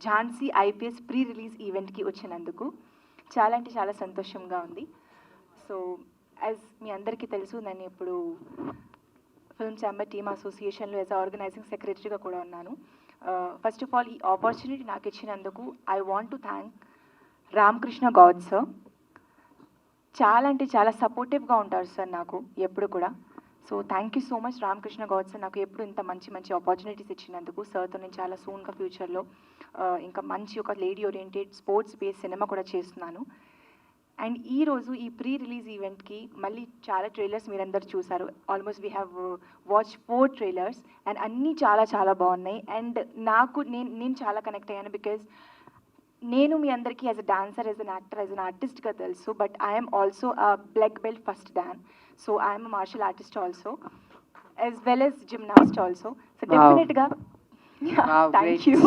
Jhansi IPS pre release ఈవెంట్కి వచ్చినందుకు చాలా అంటే చాలా సంతోషంగా ఉంది. సో యాజ్ మీ అందరికీ తెలుసు, నేను ఇప్పుడు ఫిల్మ్ ఛాంబర్ టీమ్ అసోసియేషన్లో యాజ్ ఆర్గనైజింగ్ సెక్రటరీగా కూడా ఉన్నాను. ఫస్ట్ ఆఫ్ ఆల్ ఈ ఆపర్చునిటీ నాకు ఇచ్చినందుకు I want to thank Ramakrishna Goud sir. చాలా అంటే చాలా సపోర్టివ్గా ఉంటారు సార్ నాకు ఎప్పుడు కూడా. So thank you so much Ramakrishna Goud sir, నాకు ఎప్పుడు ఇంత మంచి మంచి ఆపర్చునిటీస్ ఇచ్చినందుకు. సార్తో నేను చాలా సూన్గా ఫ్యూచర్లో ఇంకా మంచి ఒక lady oriented sports based cinema కూడా చేస్తున్నాను. అండ్ ఈరోజు ఈ ప్రీ రిలీజ్ ఈవెంట్కి మళ్ళీ చాలా ట్రైలర్స్ మీరందరూ చూసారు. Almost we have watch 4 trailers and అన్నీ చాలా చాలా బాగున్నాయి. అండ్ నేను చాలా కనెక్ట్ అయ్యాను బికాజ్ నేను మీ అందరికీ as a dancer, as an actor, as an ఆర్టిస్ట్గా తెలుసు. But I'm also black belt first dan. So I'm a martial artist also as well as gymnast also. So డెఫినెట్గా థ్యాంక్ యూ.